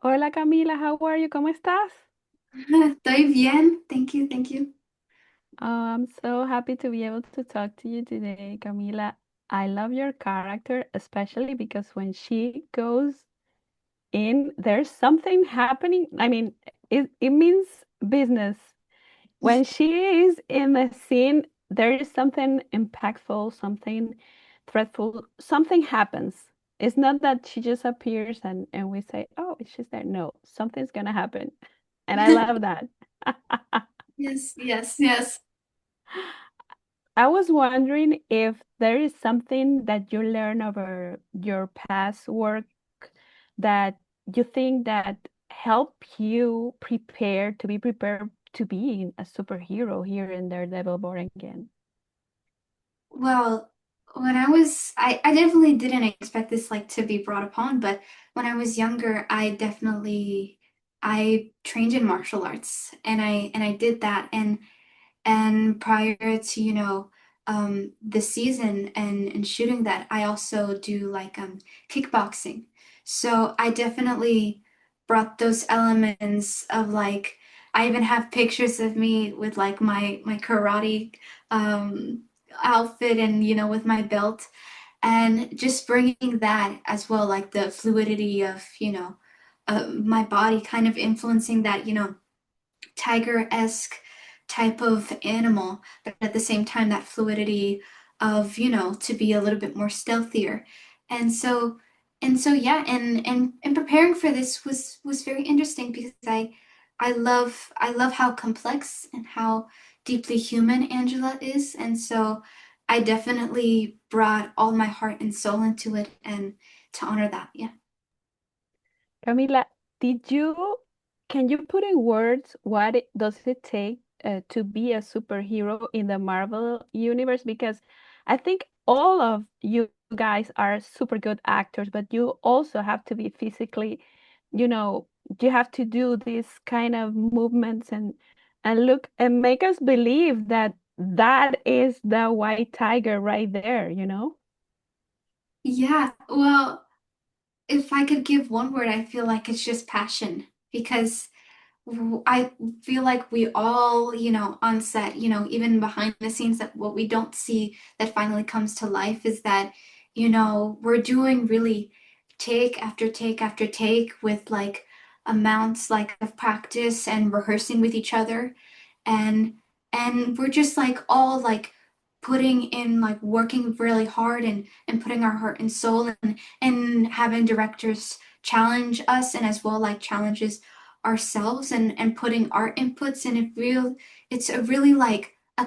Hola Camila, how are you? ¿Cómo estás? Estoy bien, thank you, thank you. I'm so happy to be able to talk to you today, Camila. I love your character, especially because when she goes in, there's something happening. I mean, it means business. When she is in the scene, there is something impactful, something threatful, something happens. It's not that she just appears and we say, oh, she's there. No, something's gonna happen. And I love that. Yes, yes, yes. I was wondering if there is something that you learn over your past work that you think that help you prepare to be prepared to be a superhero here in Daredevil Born Again. Well, when I definitely didn't expect this like to be brought upon, but when I was younger, I trained in martial arts and I did that and prior to, the season and shooting that, I also do like kickboxing. So I definitely brought those elements of like I even have pictures of me with like my karate um outfit and with my belt and just bringing that as well, like the fluidity of my body kind of influencing that tiger-esque type of animal, but at the same time, that fluidity of, to be a little bit more stealthier. And so, yeah, and preparing for this was very interesting because I love how complex and how deeply human Angela is. And so I definitely brought all my heart and soul into it and to honor that. Yeah. Camila, did you can you put in words what does it take to be a superhero in the Marvel universe? Because I think all of you guys are super good actors, but you also have to be physically, you know, you have to do these kind of movements and look and make us believe that that is the white tiger right there, you know? Yeah, well, if I could give one word, I feel like it's just passion because I feel like we all, on set, even behind the scenes, that what we don't see that finally comes to life is that, we're doing really take after take after take with like amounts like of practice and rehearsing with each other and we're just like all like putting in like working really hard and putting our heart and soul and having directors challenge us and as well like challenges ourselves and putting our inputs in it's a really like a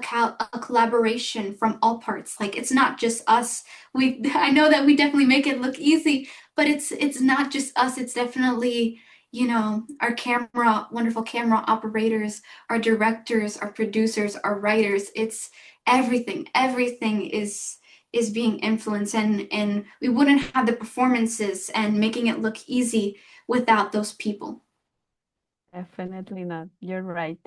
collaboration from all parts. Like it's not just us. I know that we definitely make it look easy, but it's not just us. It's definitely our wonderful camera operators, our directors, our producers, our writers. It's everything. Everything is being influenced and we wouldn't have the performances and making it look easy without those people. Definitely not. You're right.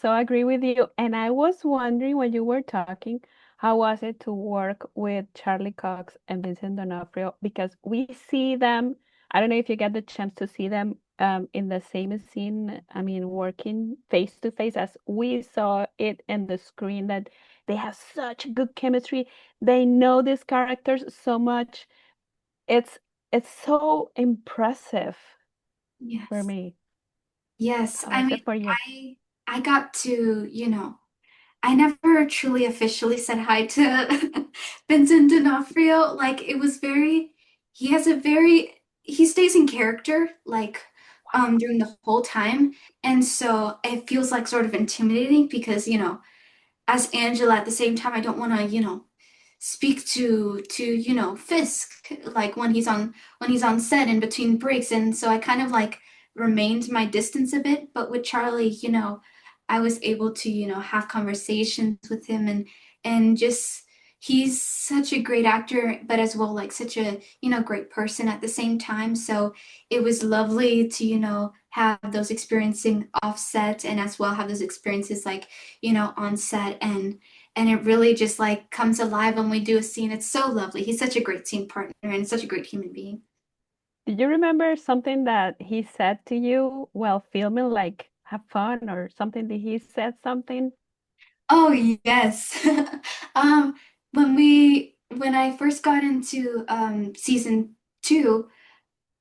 So agree with you. And I was wondering when you were talking, how was it to work with Charlie Cox and Vincent D'Onofrio? Because we see them, I don't know if you get the chance to see them in the same scene, I mean, working face to face as we saw it in the screen, that they have such good chemistry. They know these characters so much. It's it's so impressive for Yes. me. Yes. How I was mean, it for you? I got to, I never truly officially said hi to Vincent D'Onofrio. Like it was very, he has a very, he stays in character like during the whole time. And so it feels like sort of intimidating because, as Angela at the same time, I don't want to, speak to, Fisk like when he's on set in between breaks. And so I kind of like remained my distance a bit. But with Charlie, I was able to, have conversations with him and just he's such a great actor, but as well like such a, great person at the same time. So it was lovely to, have those experiencing offset and as well have those experiences like, on set and it really just like comes alive when we do a scene. It's so lovely. He's such a great scene partner and such a great human being. Did you remember something that he said to you while filming, like have fun or something? Did he said something? Oh yes. Um, when I first got into season two,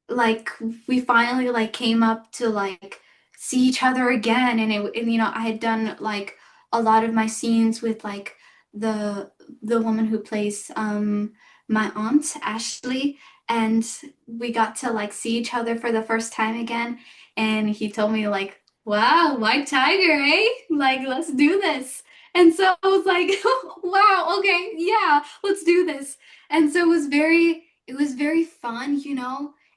like we finally like came up to like see each other again, and I had done like a lot of my scenes with like the the woman who plays my aunt Ashley, and we got to like see each other for the first time again, and he told me like, wow, white tiger, eh, like let's do this. And so I was like, wow, okay, yeah, let's do this. And so it was very fun,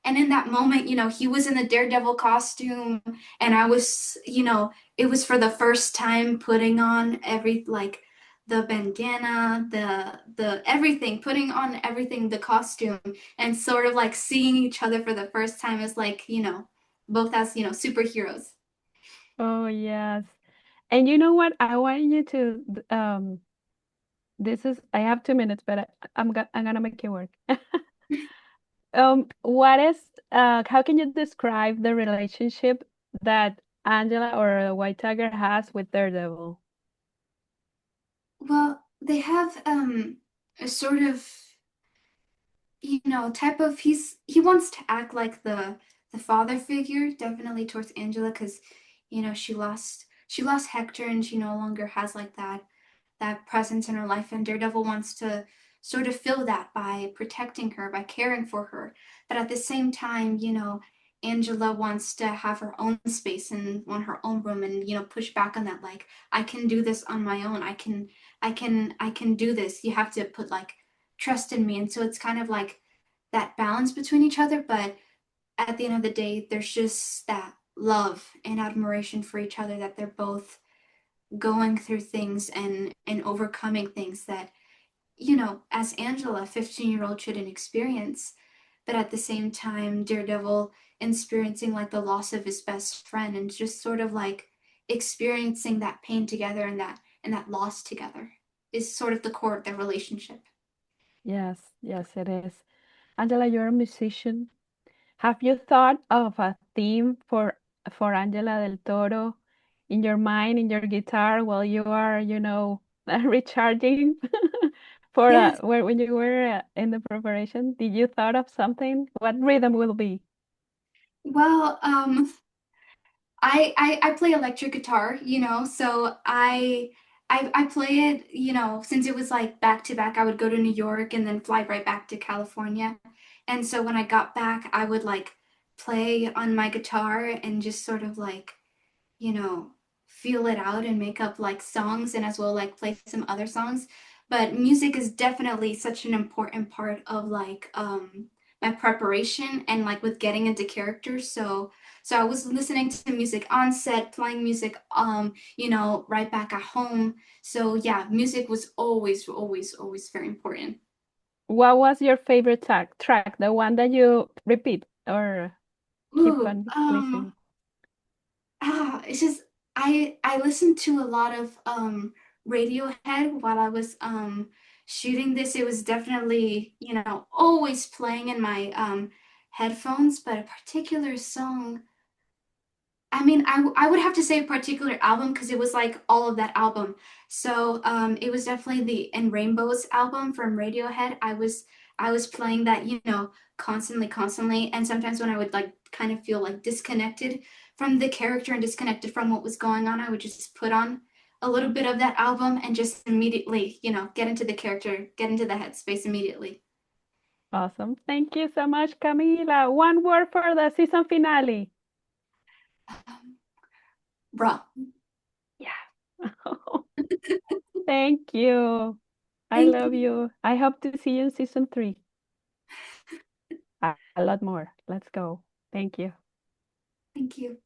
and in that moment, he was in the Daredevil costume, and I was, it was for the first time putting on every like the bandana, the everything, putting on everything, the costume, and sort of like seeing each other for the first time as like, both as, superheroes. Oh, yes. And you know what? I want you to this is I have 2 minutes, but I'm gonna make it work. What is how can you describe the relationship that Angela or White Tiger has with Daredevil? Well, they have a sort of type of he wants to act like the father figure, definitely towards Angela, because she lost Hector and she no longer has like that presence in her life, and Daredevil wants to sort of fill that by protecting her, by caring for her. But at the same time, Angela wants to have her own space and want her own room, and push back on that, like, I can do this on my own. I can do this. You have to put like trust in me. And so it's kind of like that balance between each other, but at the end of the day, there's just that love and admiration for each other, that they're both going through things and overcoming things that as Angela, 15-year-old, shouldn't experience, but at the same time Daredevil experiencing like the loss of his best friend, and just sort of like experiencing that pain together, and that loss together is sort of the core of their relationship. Yes, yes, it is. Angela, you're a musician. Have you thought of a theme for Angela del Toro in your mind, in your guitar, while you are, recharging for Yes. when you were in the preparation? Did you thought of something? What rhythm will be? Well, I play electric guitar, so I play it, since it was like back to back. I would go to New York and then fly right back to California. And so when I got back, I would like play on my guitar and just sort of like, you know, feel it out and make up like songs, and as well like play some other songs. But music is definitely such an important part of like my preparation and like with getting into characters. So I was listening to music on set, playing music right back at home. So yeah, music was always, always, always very important. What was your favorite track, the one that you repeat or keep Ooh, on listening? it's just I listened to a lot of Radiohead while I was shooting this. It was definitely, always playing in my headphones, but a particular song, I mean, I would have to say a particular album because it was like all of that album. So it was definitely the In Rainbows album from Radiohead. I was playing that, constantly, constantly. And sometimes when I would like kind of feel like disconnected from the character and disconnected from what was going on, I would just put on a little bit of that album and just immediately, get into the character, get into the headspace immediately. Awesome. Thank you so much, Camila. One word for the season finale. Um, Bruh. Yeah. Thank you. I Thank love you. you. I hope to see you in season three. A lot more. Let's go. Thank you. Thank you.